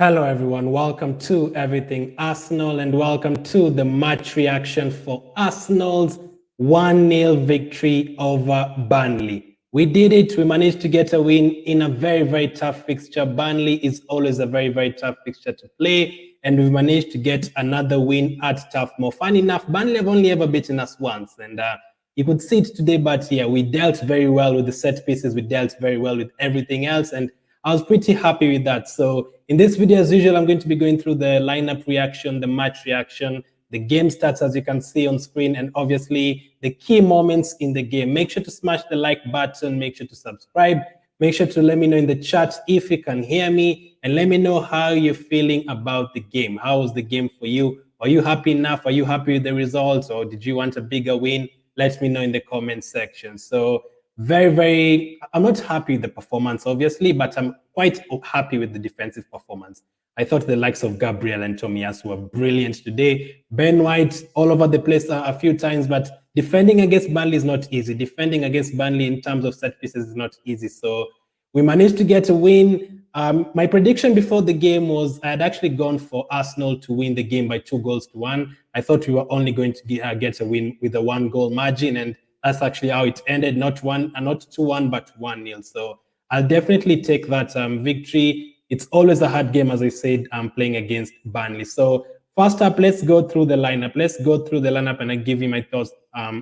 Hello, everyone. Welcome to Everything Arsenal and welcome to the match reaction for Arsenal's 1-0 victory over Burnley. We did it. We managed to get a win in a very, very tough fixture. Burnley is always a very, very tough fixture to play, and we've managed to get another win at Turf Moor. Fun enough, Burnley have only ever beaten us once, and you could see it today, but yeah, we dealt very well with the set pieces. We dealt very well with everything else, and I was pretty happy with that. So in this video, as usual, I'm going to be going through the lineup reaction, the match reaction, the game stats, as you can see on screen, and obviously the key moments in the game. Make sure to smash the like button. Make sure to subscribe. Make sure to let me know in the chat if you can hear me, and let me know how you're feeling about the game. How was the game for you? Are you happy enough? Are you happy with the results, or did you want a bigger win? Let me know in the comment section. So I'm not happy with the performance, obviously, but I'm quite happy with the defensive performance. I thought the likes of Gabriel and Tomiyasu were brilliant today. Ben White all over the place a few times, but defending against Burnley is not easy. Defending against Burnley in terms of set pieces is not easy. So we managed to get a win. My prediction before the game was I had actually gone for Arsenal to win the game by 2-1. I thought we were only going to get a win with a 1-goal margin, and that's actually how it ended. Not 2-1, but 1-0. So I'll definitely take that victory. It's always a hard game, as I said, playing against Burnley. So first up, let's go through the lineup. Let's go through the lineup, and I give you my thoughts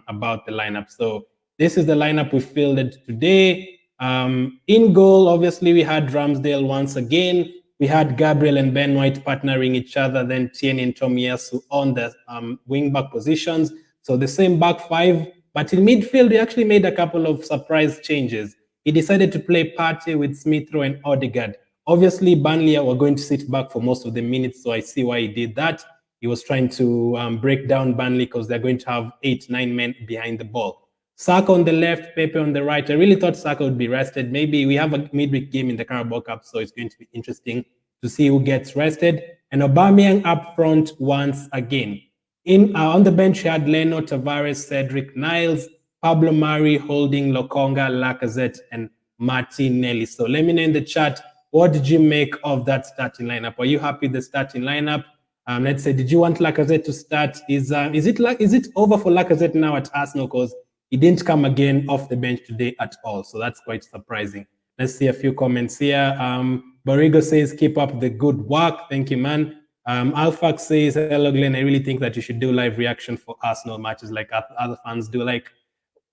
about the lineup. So this is the lineup we fielded today. In goal, obviously, we had Ramsdale once again. We had Gabriel and Ben White partnering each other, then Tierney and Tomiyasu on the wing-back positions. So the same back five. But in midfield, we actually made a couple of surprise changes. He decided to play Partey with Smith Rowe and Odegaard. Obviously, Burnley were going to sit back for most of the minutes, so I see why he did that. He was trying to break down Burnley because they're going to have 8-9 men behind the ball. Saka on the left, Pepe on the right. I really thought Saka would be rested. Maybe we have a midweek game in the Carabao Cup, so it's going to be interesting to see who gets rested. And Aubameyang up front once again. On the bench, you had Leno, Tavares, Cedric, Niles, Pablo Mari, Holding, Lokonga, Lacazette, and Martinelli. So let me know in the chat, what did you make of that starting lineup? Are you happy with the starting lineup? Let's say, did you want Lacazette to start? Is it over for Lacazette now at Arsenal? Because he didn't come again off the bench today at all. So that's quite surprising. Let's see a few comments here. Borrego says, keep up the good work. Thank you, man. Alfax says, hello, Glenn. I really think that you should do live reaction for Arsenal matches like other fans do. Like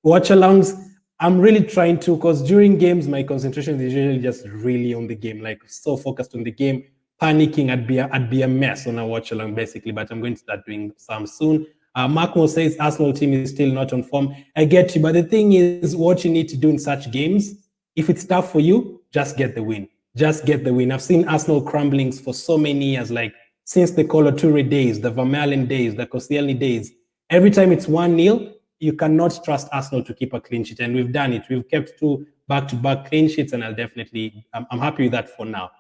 watch-alongs, I'm really trying to, because during games, my concentration is usually just really on the game, like so focused on the game, panicking. I'd be a mess on a watch-along, basically, but I'm going to start doing some soon. Markmo says, Arsenal team is still not on form. I get you, but the thing is, what you need to do in such games, if it's tough for you, just get the win. Just get the win. I've seen Arsenal crumblings for so many years, like since the Kolo Toure days, the Vermaelen days, the Koscielny days. Every time it's 1-0, you cannot trust Arsenal to keep a clean sheet, and we've done it. We've kept 2 back-to-back clean sheets, and I'm happy with that for now.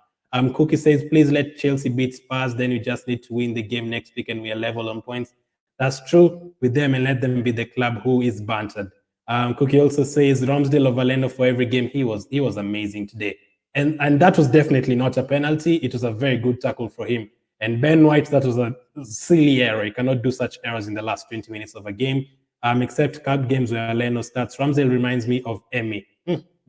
Cookie says, please let Chelsea beat Spurs, then we just need to win the game next week, and we are level on points. That's true with them, and let them be the club who is bantered. Cookie also says, Ramsdale over Leno for every game. He was amazing today. And that was definitely not a penalty. It was a very good tackle for him. And Ben White, that was a silly error. You cannot do such errors in the last 20 minutes of a game, except cup games where Leno starts. Ramsdale reminds me of Emi.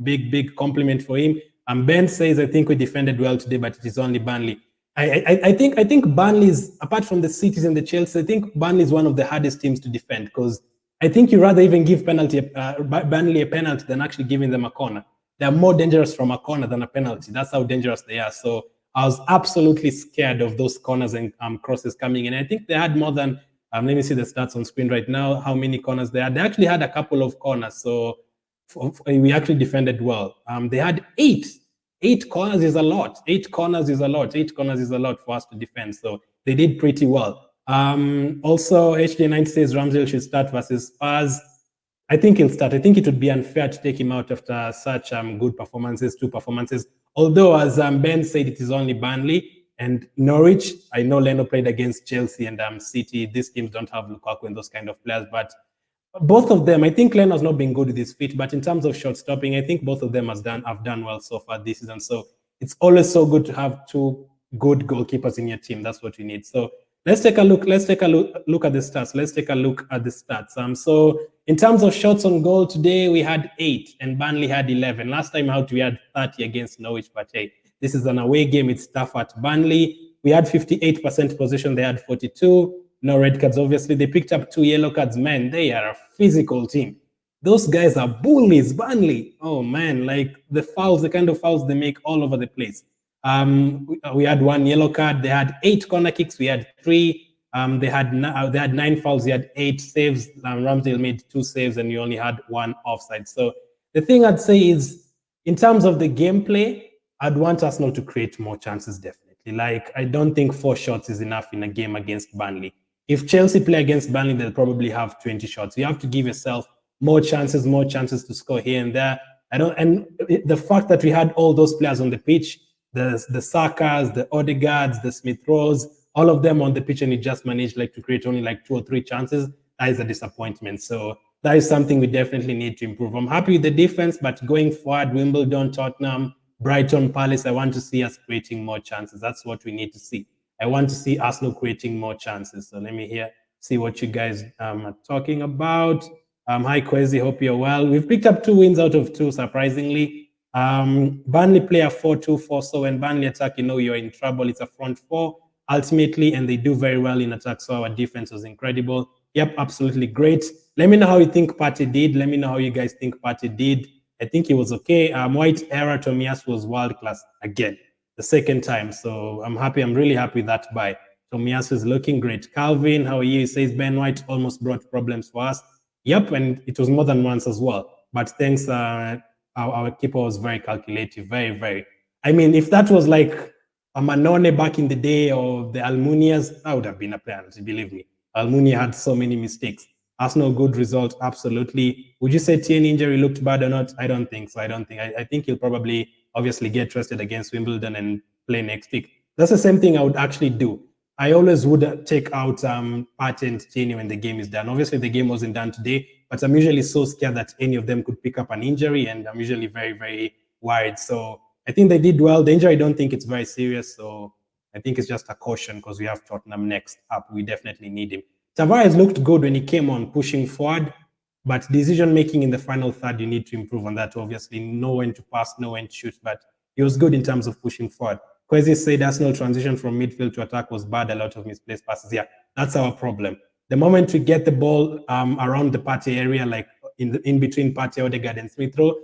Big compliment for him. Ben says, I think we defended well today, but it is only Burnley. I think Burnley's, apart from the Cities and the Chelsea, I think Burnley is one of the hardest teams to defend, because I think you rather even give Burnley a penalty than actually giving them a corner. They're more dangerous from a corner than a penalty. That's how dangerous they are. So I was absolutely scared of those corners and crosses coming in. I think they had more than, let me see the stats on screen right now, how many corners they had. They actually had a couple of corners. So we actually defended well. They had 8. 8 corners is a lot. 8 corners is a lot. 8 corners is a lot for us to defend. So they did pretty well. Also, HD9 says Ramsdale should start versus Spurs. I think he'll start. I think it would be unfair to take him out after such good performances, 2 performances. Although, as Ben said, it is only Burnley and Norwich. I know Leno played against Chelsea and City. These teams don't have Lukaku and those kind of players. But both of them, I think Leno has not been good with his feet. But in terms of shot stopping, I think both of them have done well so far this season. So it's always so good to have 2 good goalkeepers in your team. That's what you need. So let's take a look. Let's take a look at the stats. Let's take a look at the stats. So in terms of shots on goal today, we had 8 and Burnley had 11. Last time out, we had 30 against Norwich, but hey, this is an away game. It's tough at Burnley. We had 58% possession. They had 42. No red cards, obviously. They picked up 2 yellow cards. Man, they are a physical team. Those guys are bullies, Burnley. Oh, man, like the fouls, the kind of fouls they make all over the place. We had 1 yellow card. They had 8 corner kicks. We had 3. They had 9 fouls. They had 8 saves. Ramsdale made 2 saves, and you only had 1 offside. So the thing I'd say is, in terms of the gameplay, I'd want Arsenal to create more chances, definitely. Like, I don't think 4 shots is enough in a game against Burnley. If Chelsea play against Burnley, they'll probably have 20 shots. You have to give yourself more chances to score here and there. And the fact that we had all those players on the pitch, the Sakas, the Odegaards, the Smith Rowes, all of them on the pitch, and you just managed to create only 2 or 3 chances, that is a disappointment. So that is something we definitely need to improve. I'm happy with the defense, but going forward, Wimbledon, Tottenham, Brighton, Palace, I want to see us creating more chances. That's what we need to see. I want to see Arsenal creating more chances. So let me see what you guys are talking about. Hi, Kwesi, hope you're well. We've picked up 2 wins out of 2, surprisingly. Burnley play a 4-2-4, so when Burnley attack, you're in trouble. It's a front 4, ultimately, and they do very well in attack, so our defense was incredible. Yep, absolutely great. Let me know how you think Partey did. Let me know how you guys think Partey did. I think he was okay. White era Tomiyasu was world class again, the second time. So I'm happy. I'm really happy with that buy. Tomiyasu is looking great. Calvin, how are you? He says Ben White almost brought problems for us. Yep, and it was more than once as well. But thanks, our keeper was very calculative, very, very. I mean, if that was like a Manone back in the day or the Almunias, that would have been a penalty, believe me. Almunia had so many mistakes. Arsenal, good result, absolutely. Would you say Tierney injury looked bad or not? I don't think so. I think he'll probably obviously get rested against Wimbledon and play next week. That's the same thing I would actually do. I always would take out Partey and Tierney when the game is done. Obviously, the game wasn't done today, but I'm usually so scared that any of them could pick up an injury, and I'm usually very, very worried. So I think they did well. The injury, I don't think it's very serious, so I think it's just a caution because we have Tottenham next up. We definitely need him. Tavares looked good when he came on, pushing forward, but decision-making in the final third, you need to improve on that. Obviously, know when to pass, know when to shoot, but he was good in terms of pushing forward. Kwesi said Arsenal transition from midfield to attack was bad, a lot of misplaced passes. Yeah, that's our problem. The moment we get the ball around the Partey area, like in between Partey, Odegaard, and Smith Rowe,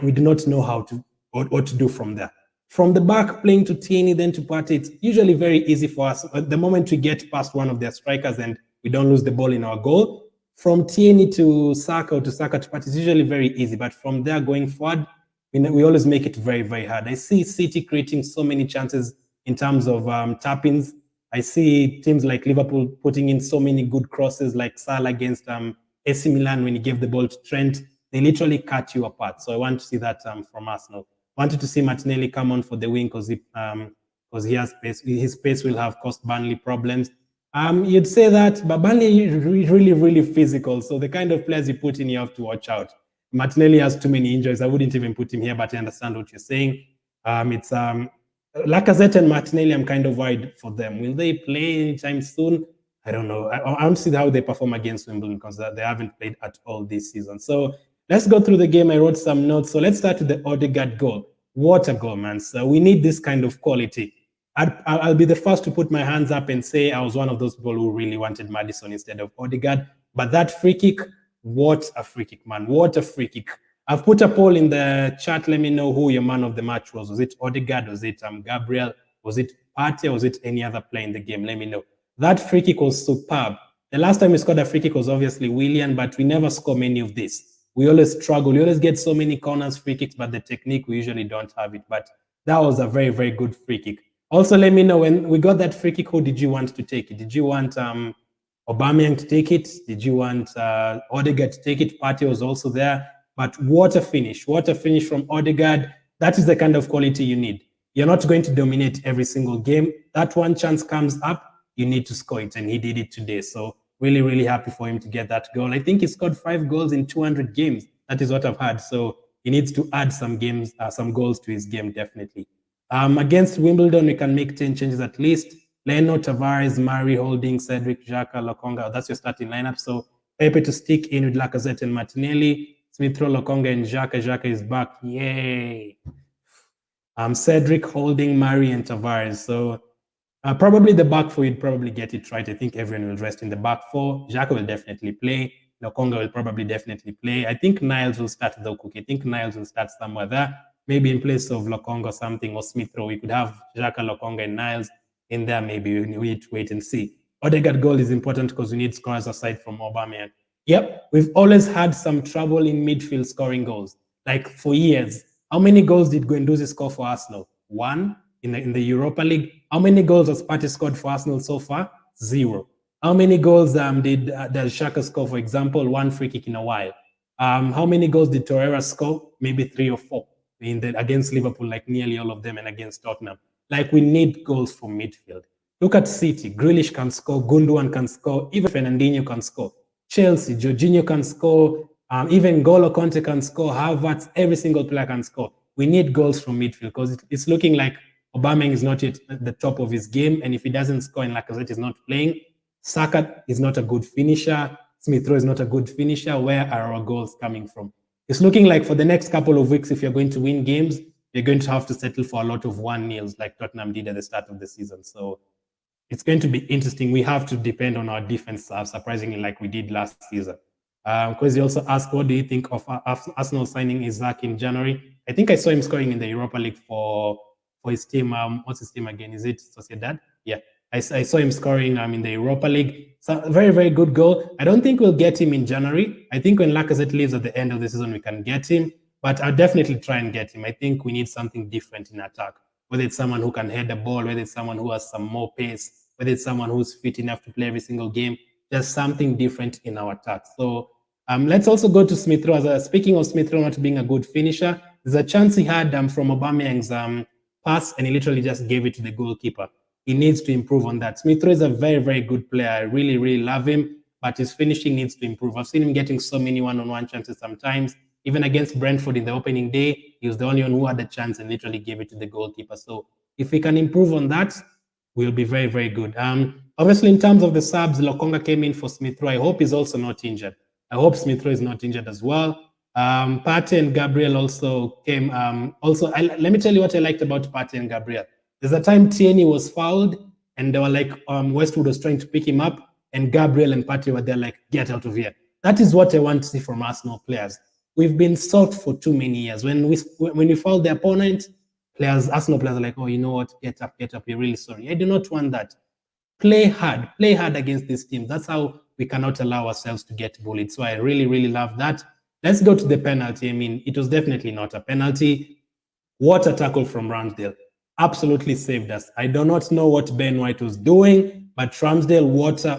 we do not know what to do from there. From the back, playing to Tierney, then to Partey, it's usually very easy for us. The moment we get past one of their strikers and we don't lose the ball in our goal, from Tierney to Saka or to Saka to Partey, it's usually very easy. But from there going forward, we always make it very, very hard. I see City creating so many chances in terms of tap-ins. I see teams like Liverpool putting in so many good crosses, like Salah against AC Milan when he gave the ball to Trent. They literally cut you apart. So I want to see that from Arsenal. Wanted to see Martinelli come on for the win because he has space. His pace will have caused Burnley problems. You'd say that, but Burnley is really, really physical. So the kind of players you put in, you have to watch out. Martinelli has too many injuries. I wouldn't even put him here, but I understand what you're saying. It's Lacazette and Martinelli, I'm kind of worried for them. Will they play anytime soon? I don't know. I don't see how they perform against Wimbledon because they haven't played at all this season. So let's go through the game. I wrote some notes. So let's start with the Odegaard goal. What a goal, man. So we need this kind of quality. I'll be the first to put my hands up and say I was one of those people who really wanted Maddison instead of Odegaard. But that free kick, what a free kick, man. What a free kick. I've put a poll in the chat. Let me know who your man of the match was. Was it Odegaard? Was it Gabriel? Was it Partey? Or was it any other player in the game? Let me know. That free kick was superb. The last time we scored a free kick was obviously Willian, but we never score many of this. We always struggle. We always get so many corners, free kicks, but the technique, we usually don't have it. But that was a very, very good free kick. Also, let me know, when we got that free kick, who did you want to take it? Did you want Aubameyang to take it? Did you want Odegaard to take it? Partey was also there. But what a finish. What a finish from Odegaard. That is the kind of quality you need. You're not going to dominate every single game. That one chance comes up, you need to score it, and he did it today. So really, really happy for him to get that goal. I think he scored 5 goals in 200 games. That is what I've had. So he needs to add some goals to his game, definitely. Against Wimbledon, we can make 10 changes at least. Leno, Tavares, Murray, Holding, Cedric, Xhaka, Lokonga. That's your starting lineup. So Pepe to stick in with Lacazette and Martinelli. Smith Rowe, Lokonga, and Xhaka. Xhaka is back. Yay. Cedric, Holding, Murray, and Tavares. So probably the back four, you'd probably get it right. I think everyone will rest in the back four. Xhaka will definitely play. Lokonga will probably definitely play. I think Niles will start though, Cookie. I think Niles will start somewhere there. Maybe in place of Lokonga or something, or Smith Rowe. We could have Xhaka, Lokonga, and Niles in there. Maybe we need to wait and see. Odegaard goal is important because we need scorers aside from Aubameyang. Yep, we've always had some trouble in midfield scoring goals. Like for years. How many goals did Guendouzi score for Arsenal? 1 in the Europa League. How many goals has Partey scored for Arsenal so far? 0. How many goals did Xhaka score, for example? 1 free kick in a while. How many goals did Torreira score? Maybe 3 or 4 against Liverpool, like nearly all of them, and against Tottenham. Like we need goals from midfield. Look at City. Grealish can score. Gundogan can score. Even Fernandinho can score. Chelsea, Jorginho can score. Even N'Golo Conte can score. Havertz, every single player can score. We need goals from midfield because it's looking like Aubameyang is not yet at the top of his game, and if he doesn't score and Lacazette is not playing, Saka is not a good finisher. Smith Rowe is not a good finisher. Where are our goals coming from? It's looking like for the next couple of weeks, if you're going to win games, you're going to have to settle for a lot of 1-0s like Tottenham did at the start of the season. So it's going to be interesting. We have to depend on our defense, surprisingly, like we did last season. Because he also asked, what do you think of Arsenal signing Isaac in January? I think I saw him scoring in the Europa League for his team. What's his team again? Is it Sociedad? Yeah, I saw him scoring in the Europa League. So very, very good goal. I don't think we'll get him in January. I think when Lacazette leaves at the end of the season, we can get him. But I'll definitely try and get him. I think we need something different in attack. Whether it's someone who can head the ball, whether it's someone who has some more pace, whether it's someone who's fit enough to play every single game. There's something different in our attack. So let's also go to Smith Rowe. Speaking of Smith Rowe not being a good finisher, there's a chance he had from Aubameyang's pass, and he literally just gave it to the goalkeeper. He needs to improve on that. Smith Rowe is a very, very good player. I really, really love him, but his finishing needs to improve. I've seen him getting so many one-on-one chances sometimes. Even against Brentford in the opening day, he was the only one who had the chance and literally gave it to the goalkeeper. So if we can improve on that, we'll be very, very good. Obviously, in terms of the subs, Lokonga came in for Smith Rowe. I hope he's also not injured. I hope Smith Rowe is not injured as well. Partey and Gabriel also came. Let me tell you what I liked about Partey and Gabriel. There's a time Tierney was fouled, and they were like, Westwood was trying to pick him up, and Gabriel and Partey were there like, get out of here. That is what I want to see from Arsenal players. We've been soft for too many years. When we foul the opponent, Arsenal players are like, oh, you know what, get up, you're really sorry. I do not want that. Play hard against these teams. That's how we cannot allow ourselves to get bullied. So I really, really love that. Let's go to the penalty. I mean, it was definitely not a penalty. What a tackle from Ramsdale. Absolutely saved us. I do not know what Ben White was doing, but Ramsdale,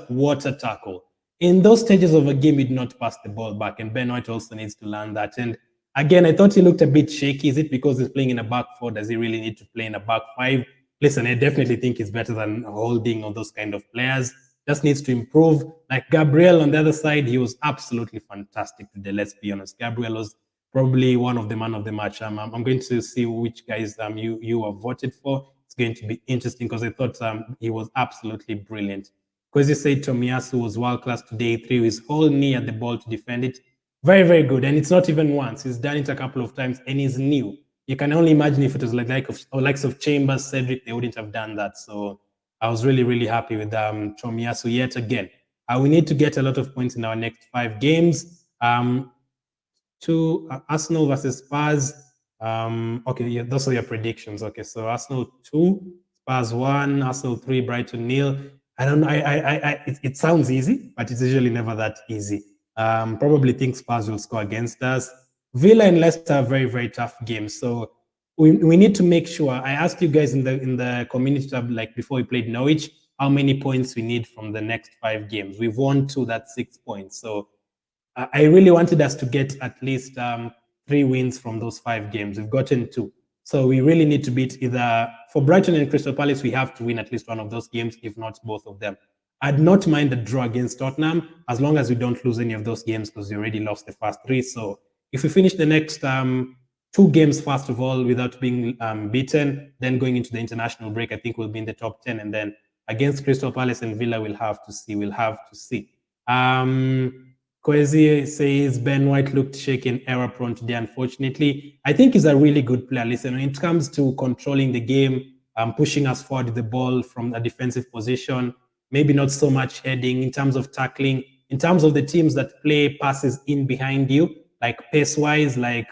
what a tackle. In those stages of a game, he did not pass the ball back, and Ben White also needs to learn that. And again, I thought he looked a bit shaky. Is it because he's playing in a back four? Does he really need to play in a back five? Listen, I definitely think he's better than Holding or those kind of players. Just needs to improve. Like Gabriel on the other side, he was absolutely fantastic today. Let's be honest. Gabriel was probably one of the man of the match. I'm going to see which guys you have voted for. It's going to be interesting because I thought he was absolutely brilliant. Because you said Tomiyasu was world class today. He threw his whole knee at the ball to defend it. Very, very good. And it's not even once. He's done it a couple of times, and he's new. You can only imagine if it was likes of Chambers, Cedric, they wouldn't have done that. So I was really, really happy with Tomiyasu yet again. We need to get a lot of points in our next 5 games. Arsenal versus Spurs. Okay, yeah, those are your predictions. Okay, so Arsenal 2, Spurs 1, Arsenal 3, Brighton 0. I don't know. It sounds easy, but it's usually never that easy. Probably think Spurs will score against us. Villa and Leicester are very, very tough games. So we need to make sure. I asked you guys in the community tab, like before we played Norwich, how many points we need from the next 5 games. We've won 2, that's 6 points. So I really wanted us to get at least 3 wins from those 5 games. We've gotten 2. So we really need to beat either, for Brighton and Crystal Palace, we have to win at least one of those games, if not both of them. I'd not mind a draw against Tottenham, as long as we don't lose any of those games, because we already lost the first 3. So if we finish the next 2 games, first of all, without being beaten. Then going into the international break, I think we'll be in the top 10. And then against Crystal Palace and Villa, we'll have to see. We'll have to see. Kwesi says Ben White looked shaky and error-prone today, unfortunately. I think he's a really good player. Listen, when it comes to controlling the game, pushing us forward with the ball from a defensive position, maybe not so much heading in terms of tackling, in terms of the teams that play passes in behind you, like pace-wise, like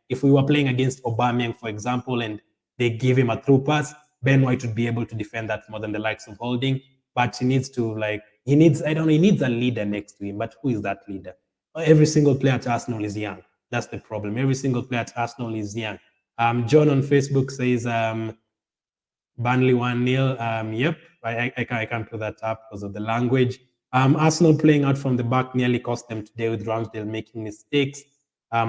if we were playing against Aubameyang, for example, and they give him a through pass, Ben White would be able to defend that more than the likes of Holding. But he needs to he needs a leader next to him. But who is that leader? Every single player at Arsenal is young. That's the problem. Every single player at Arsenal is young. John on Facebook says Burnley 1-0. Yep, I can't put that up because of the language. Arsenal playing out from the back nearly cost them today with Ramsdale making mistakes.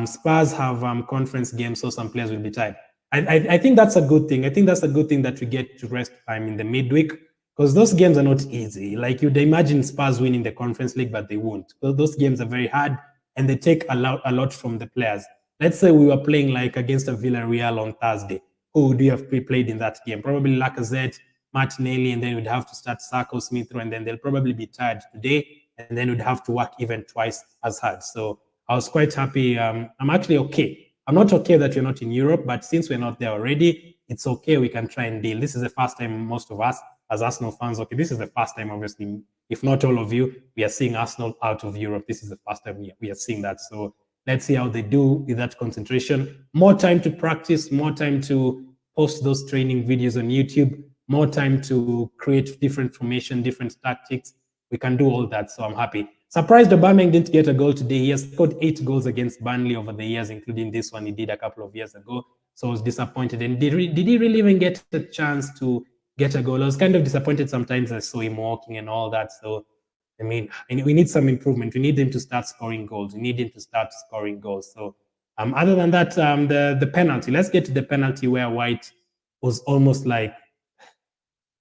Spurs have conference games, so some players will be tired. I think that's a good thing. I think that's a good thing that we get to rest time in the midweek, because those games are not easy. Like you'd imagine Spurs winning the Conference League, but they won't. Those games are very hard and they take a lot from the players. Let's say we were playing like against a Villarreal on Thursday. Who would you have played in that game? Probably Lacazette, Martinelli, and then we'd have to start Sako, Smith Rowe, and then they'll probably be tired today, and then we'd have to work even twice as hard. So I was quite happy. I'm actually okay. I'm not okay that we're not in Europe, but since we're not there already, it's okay. We can try and deal. This is the first time most of us as Arsenal fans, okay, this is the first time, obviously, if not all of you, we are seeing Arsenal out of Europe. This is the first time we are seeing that. So let's see how they do with that concentration. More time to practice, more time to post those training videos on YouTube, more time to create different formation, different tactics. We can do all that, so I'm happy. Surprised Aubameyang didn't get a goal today. He has scored 8 goals against Burnley over the years, including this one he did a couple of years ago. So I was disappointed. And did he really even get a chance to get a goal? I was kind of disappointed sometimes. I saw him walking and all that. So, I mean, we need some improvement. We need him to start scoring goals. We need him to start scoring goals. So, other than that, the penalty. Let's get to the penalty where White was almost like,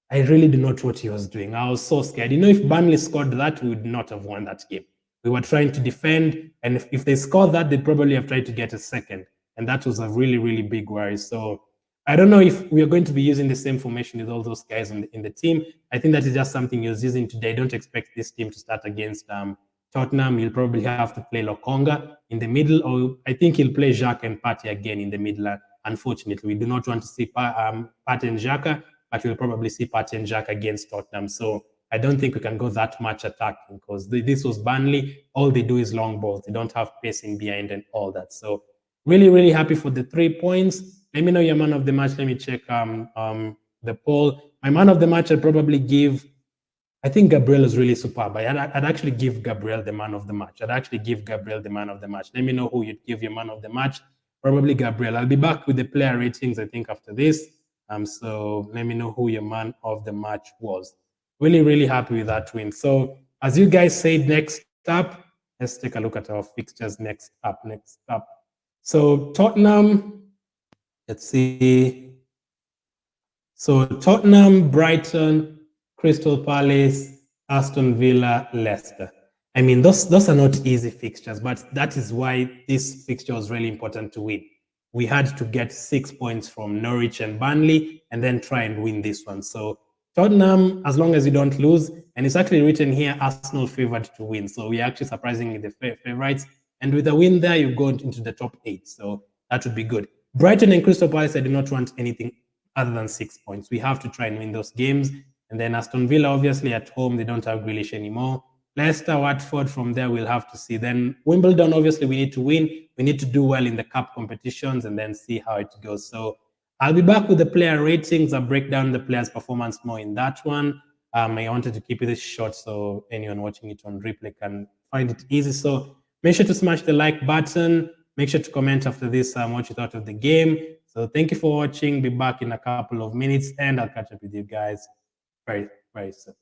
I really do not know what he was doing. I was so scared. You know, if Burnley scored that, we would not have won that game. We were trying to defend, and if they scored that, they'd probably have tried to get a second. And that was a really, really big worry. So I don't know if we are going to be using the same formation with all those guys in the team. I think that is just something he was using today. I don't expect this team to start against Tottenham. He'll probably have to play Lokonga in the middle, or I think he'll play Xhaka and Partey again in the middle. Unfortunately, we do not want to see Partey and Xhaka, but we'll probably see Partey and Xhaka against Tottenham. So I don't think we can go that much attacking, because this was Burnley. All they do is long balls. They don't have pacing behind and all that. So really, really happy for the 3 points. Let me know your man of the match. Let me check the poll. My man of the match, I'd probably give, I think Gabriel is really superb. I'd actually give Gabriel the man of the match. Let me know who you'd give your man of the match. Probably Gabriel. I'll be back with the player ratings, I think, after this. So let me know who your man of the match was. Really, really happy with that win. So as you guys said, next up, let's take a look at our fixtures next up. So Tottenham, let's see. So Tottenham, Brighton, Crystal Palace, Aston Villa, Leicester. I mean, those are not easy fixtures, but that is why this fixture was really important to win. We had to get 6 points from Norwich and Burnley and then try and win this one. So Tottenham, as long as you don't lose, and it's actually written here, Arsenal favored to win. So we're actually surprisingly the favorites. And with a win there, you go into the top 8. So that would be good. Brighton and Crystal Palace, I do not want anything other than 6 points. We have to try and win those games. And then Aston Villa, obviously at home, they don't have Grealish anymore. Leicester, Watford, from there we'll have to see. Then Wimbledon, obviously we need to win. We need to do well in the cup competitions and then see how it goes. So I'll be back with the player ratings. I'll break down the players' performance more in that one. I wanted to keep it short so anyone watching it on replay can find it easy. So make sure to smash the like button. Make sure to comment after this what you thought of the game. So thank you for watching. Be back in a couple of minutes and I'll catch up with you guys very, very soon.